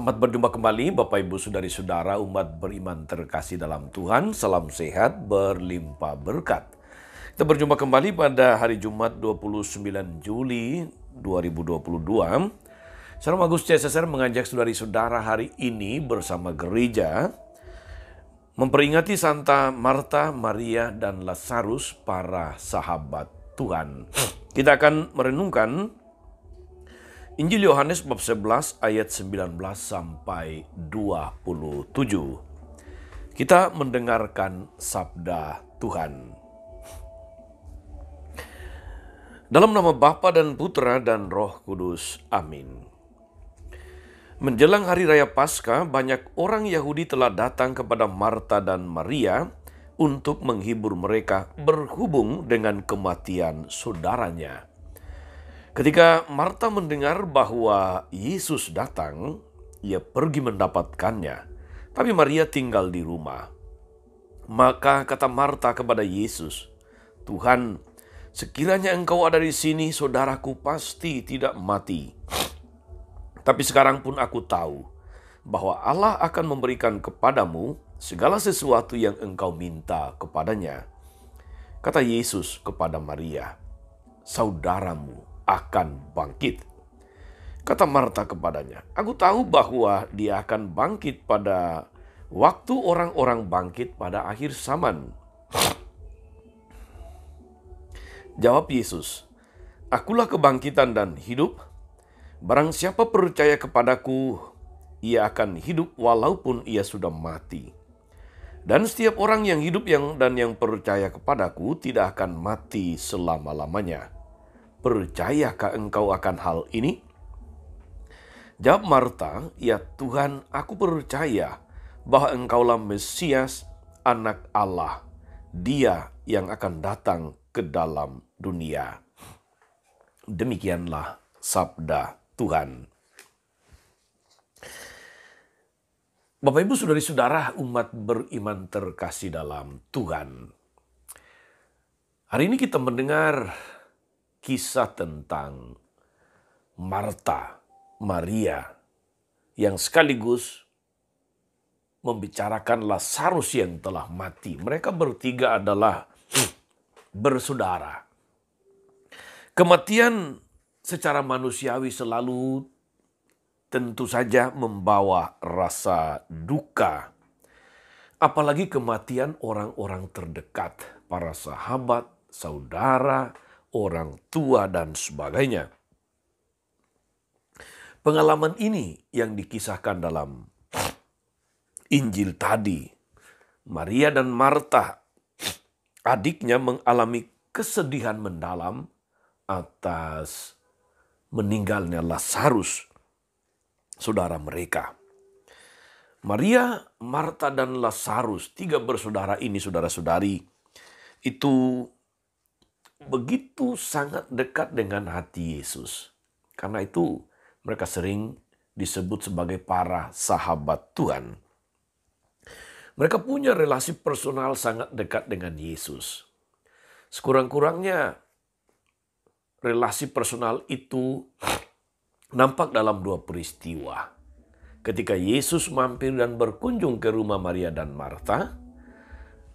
Selamat berjumpa kembali Bapak Ibu Saudari-saudara umat beriman terkasih dalam Tuhan. Salam sehat berlimpah berkat. Kita berjumpa kembali pada hari Jumat 29 Juli 2022. Salam Agus CSSR mengajak saudari-saudara hari ini bersama gereja memperingati Santa Marta, Maria, dan Lazarus, para sahabat Tuhan. Kita akan merenungkan Injil Yohanes bab 11 ayat 19 sampai 27. Kita mendengarkan sabda Tuhan. Dalam nama Bapa dan Putra dan Roh Kudus. Amin. Menjelang hari raya Paskah, banyak orang Yahudi telah datang kepada Marta dan Maria untuk menghibur mereka berhubung dengan kematian saudaranya. Ketika Marta mendengar bahwa Yesus datang, ia pergi mendapatkannya. Tapi Maria tinggal di rumah. Maka kata Marta kepada Yesus, "Tuhan, sekiranya Engkau ada di sini, saudaraku pasti tidak mati. Tapi sekarang pun aku tahu bahwa Allah akan memberikan kepadamu segala sesuatu yang engkau minta kepadanya." Kata Yesus kepada Maria, "Saudaramu akan bangkit." Kata Marta kepadanya, "Aku tahu bahwa dia akan bangkit pada waktu orang-orang bangkit pada akhir zaman." Jawab Yesus, "Akulah kebangkitan dan hidup. Barang siapa percaya kepadaku, ia akan hidup walaupun ia sudah mati. Dan setiap orang yang hidup dan yang percaya kepadaku tidak akan mati selama-lamanya. Percayakah engkau akan hal ini?" Jawab Marta, "Ya Tuhan, aku percaya bahwa engkaulah Mesias, Anak Allah, Dia yang akan datang ke dalam dunia." Demikianlah sabda Tuhan. Bapak Ibu Saudari-saudara umat beriman terkasih dalam Tuhan. Hari ini kita mendengar kisah tentang Marta, Maria, yang sekaligus membicarakan Lazarus yang telah mati. Mereka bertiga adalah bersaudara. Kematian secara manusiawi selalu tentu saja membawa rasa duka. Apalagi kematian orang-orang terdekat, para sahabat, saudara, orang tua, dan sebagainya. Pengalaman ini yang dikisahkan dalam Injil tadi. Maria dan Marta, adiknya, mengalami kesedihan mendalam atas meninggalnya Lazarus, saudara mereka. Maria, Marta, dan Lazarus, tiga bersaudara ini, saudara-saudari, itu begitu sangat dekat dengan hati Yesus. Karena itu mereka sering disebut sebagai para sahabat Tuhan. Mereka punya relasi personal sangat dekat dengan Yesus. Sekurang-kurangnya relasi personal itu nampak dalam dua peristiwa. Ketika Yesus mampir dan berkunjung ke rumah Maria dan Marta,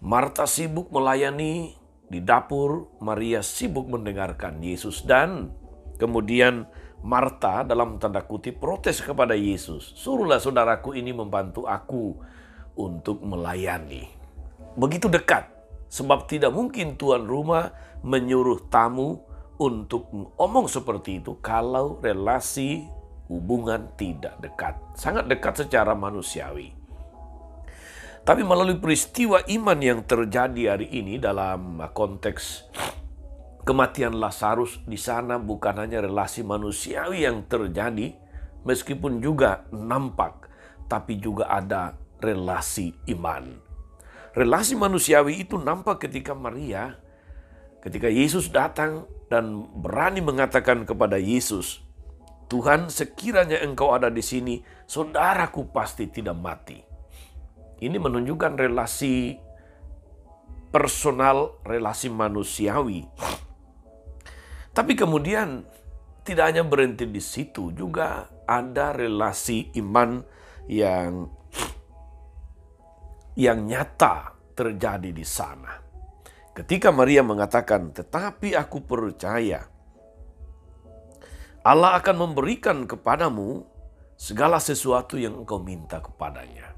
Marta sibuk melayani di dapur, Maria sibuk mendengarkan Yesus, dan kemudian Marta dalam tanda kutip protes kepada Yesus, "Suruhlah saudaraku ini membantu aku untuk melayani." Begitu dekat, sebab tidak mungkin tuan rumah menyuruh tamu untuk ngomong seperti itu kalau relasi hubungan tidak dekat. Sangat dekat secara manusiawi. Tapi melalui peristiwa iman yang terjadi hari ini dalam konteks kematian Lazarus, di sana bukan hanya relasi manusiawi yang terjadi, meskipun juga nampak, tapi juga ada relasi iman. Relasi manusiawi itu nampak ketika Maria, ketika Yesus datang dan berani mengatakan kepada Yesus, "Tuhan, sekiranya engkau ada di sini, saudaraku pasti tidak mati." Ini menunjukkan relasi personal, relasi manusiawi. Tapi kemudian tidak hanya berhenti di situ, juga ada relasi iman yang nyata terjadi di sana. Ketika Maria mengatakan, "Tetapi aku percaya Allah akan memberikan kepadamu segala sesuatu yang engkau minta kepadanya."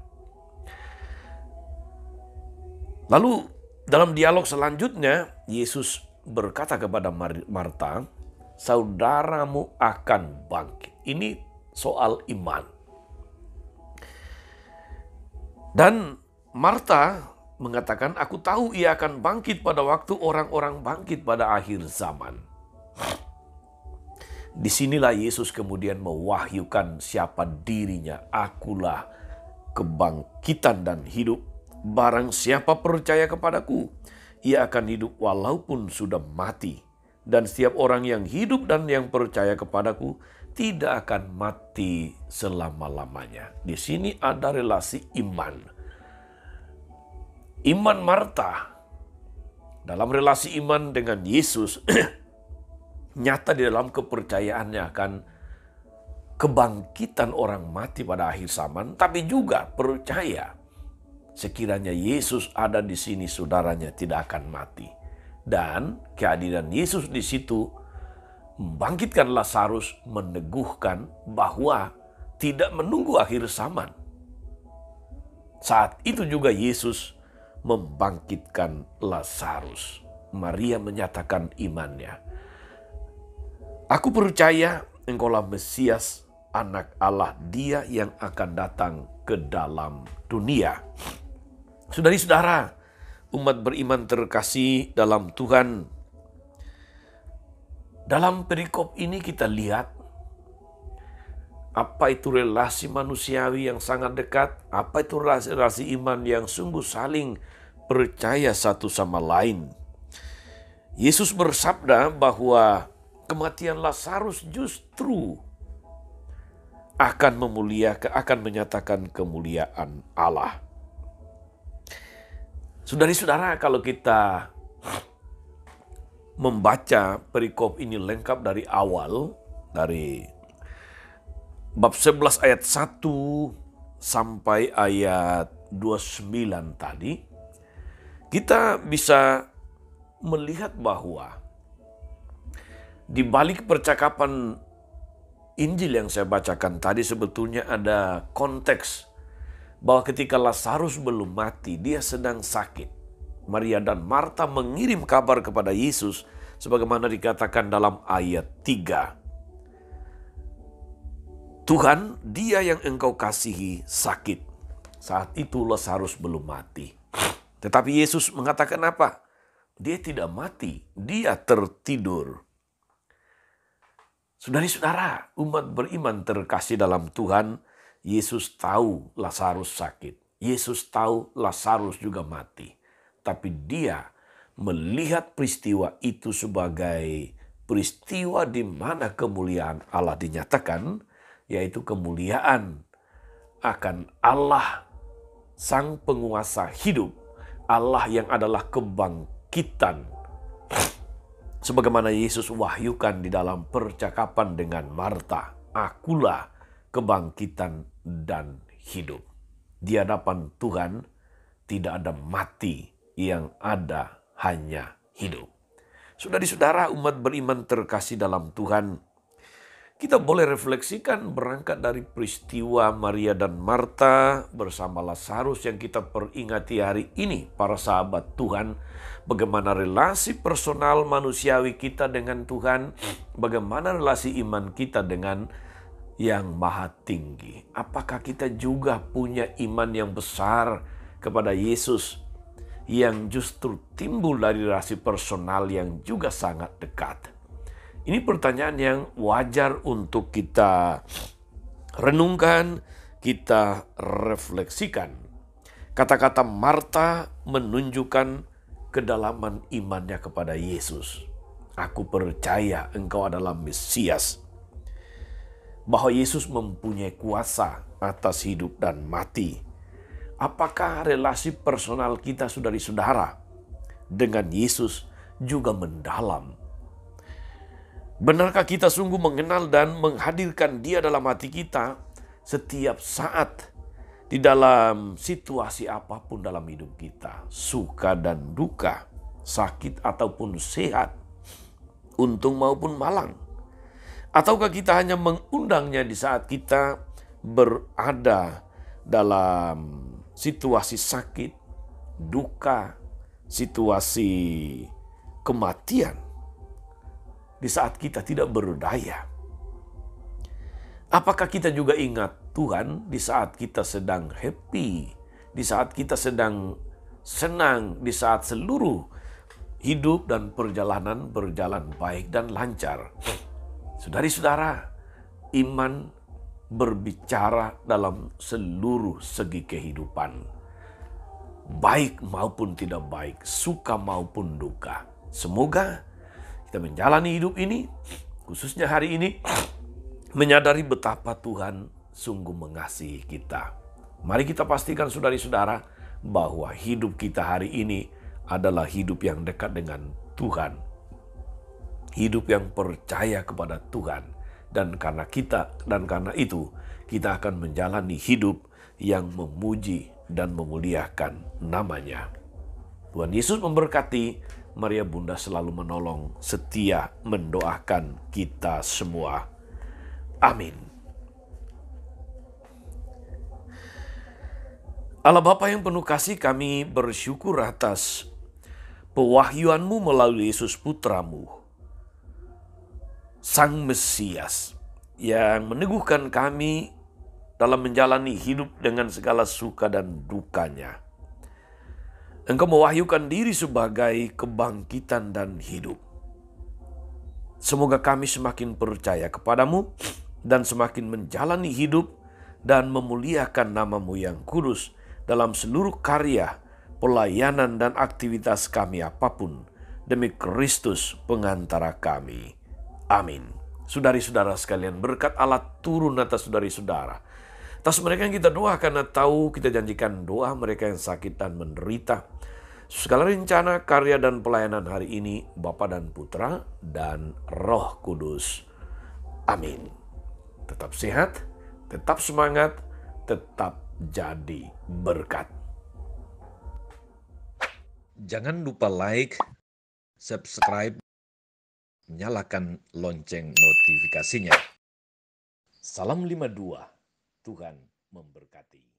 Lalu dalam dialog selanjutnya, Yesus berkata kepada Marta, "Saudaramu akan bangkit." Ini soal iman. Dan Marta mengatakan, "Aku tahu ia akan bangkit pada waktu orang-orang bangkit pada akhir zaman." Disinilah Yesus kemudian mewahyukan siapa dirinya. "Akulah kebangkitan dan hidup. Barang siapa percaya kepadaku, ia akan hidup walaupun sudah mati. Dan setiap orang yang hidup dan yang percaya kepadaku tidak akan mati selama-lamanya." Di sini ada relasi iman. Iman Marta dalam relasi iman dengan Yesus nyata di dalam kepercayaannya akan kebangkitan orang mati pada akhir zaman, tapi juga percaya sekiranya Yesus ada di sini, saudaranya tidak akan mati. Dan kehadiran Yesus di situ membangkitkan Lazarus, meneguhkan bahwa tidak menunggu akhir zaman. Saat itu juga Yesus membangkitkan Lazarus. Maria menyatakan imannya. "Aku percaya engkaulah Mesias, Anak Allah, Dia yang akan datang ke dalam dunia." Saudari-saudara, umat beriman terkasih dalam Tuhan, dalam perikop ini kita lihat apa itu relasi manusiawi yang sangat dekat, apa itu relasi iman yang sungguh saling percaya satu sama lain. Yesus bersabda bahwa kematian Lazarus justru akan menyatakan kemuliaan Allah. Saudari-saudara, kalau kita membaca perikop ini lengkap dari awal, dari bab 11 ayat 1 sampai ayat 29 tadi, kita bisa melihat bahwa di balik percakapan Injil yang saya bacakan tadi sebetulnya ada konteks bahwa ketika Lazarus belum mati, dia sedang sakit. Maria dan Marta mengirim kabar kepada Yesus sebagaimana dikatakan dalam ayat 3. "Tuhan, dia yang engkau kasihi sakit." Saat itu Lazarus belum mati. Tetapi Yesus mengatakan apa? Dia tidak mati, dia tertidur. Saudari-saudara, umat beriman terkasih dalam Tuhan, Yesus tahu Lazarus sakit. Yesus tahu Lazarus juga mati. Tapi dia melihat peristiwa itu sebagai peristiwa di mana kemuliaan Allah dinyatakan, yaitu kemuliaan akan Allah Sang Penguasa hidup, Allah yang adalah kebangkitan. Sebagaimana Yesus wahyukan di dalam percakapan dengan Marta, "Akulah kebangkitan dan hidup." Di hadapan Tuhan tidak ada mati, yang ada hanya hidup. Saudari-saudara, umat beriman terkasih dalam Tuhan, kita boleh refleksikan berangkat dari peristiwa Maria dan Marta bersama Lazarus yang kita peringati hari ini, para sahabat Tuhan, bagaimana relasi personal manusiawi kita dengan Tuhan, bagaimana relasi iman kita dengan yang maha tinggi. Apakah kita juga punya iman yang besar kepada Yesus yang justru timbul dari relasi personal yang juga sangat dekat? Ini pertanyaan yang wajar untuk kita renungkan, kita refleksikan. Kata-kata Marta menunjukkan kedalaman imannya kepada Yesus. "Aku percaya engkau adalah Mesias." Bahwa Yesus mempunyai kuasa atas hidup dan mati. Apakah relasi personal kita, saudari-saudara, dengan Yesus juga mendalam? Benarkah kita sungguh mengenal dan menghadirkan Dia dalam hati kita setiap saat di dalam situasi apapun dalam hidup kita, suka dan duka, sakit ataupun sehat, untung maupun malang? Ataukah kita hanya mengundangnya di saat kita berada dalam situasi sakit, duka, situasi kematian, di saat kita tidak berdaya? Apakah kita juga ingat Tuhan di saat kita sedang happy, di saat kita sedang senang, di saat seluruh hidup dan perjalanan berjalan baik dan lancar? Saudari-saudara, iman berbicara dalam seluruh segi kehidupan, baik maupun tidak baik, suka maupun duka. Semoga kita menjalani hidup ini, khususnya hari ini, menyadari betapa Tuhan sungguh mengasihi kita. Mari kita pastikan saudari-saudara bahwa hidup kita hari ini adalah hidup yang dekat dengan Tuhan. Hidup yang percaya kepada Tuhan. Dan karena itu kita akan menjalani hidup yang memuji dan memuliakan namanya. Tuhan Yesus memberkati. Maria Bunda selalu menolong, setia mendoakan kita semua. Amin. Allah Bapa yang penuh kasih, kami bersyukur atas pewahyuan-Mu melalui Yesus Putra-Mu, Sang Mesias, yang meneguhkan kami dalam menjalani hidup dengan segala suka dan dukanya. Engkau mewahyukan diri sebagai kebangkitan dan hidup. Semoga kami semakin percaya kepadamu dan semakin menjalani hidup dan memuliakan nama-Mu yang kudus dalam seluruh karya, pelayanan, dan aktivitas kami apapun, demi Kristus pengantara kami. Amin. Saudari-saudara sekalian, berkat Allah turun atas saudari-saudara. Atas mereka yang kita doakan atau kita janjikan doa mereka yang sakit dan menderita. Segala rencana, karya, dan pelayanan hari ini, Bapa dan Putra dan Roh Kudus. Amin. Tetap sehat, tetap semangat, tetap jadi berkat. Jangan lupa like, subscribe, nyalakan lonceng notifikasinya. Salam 52, Tuhan memberkati.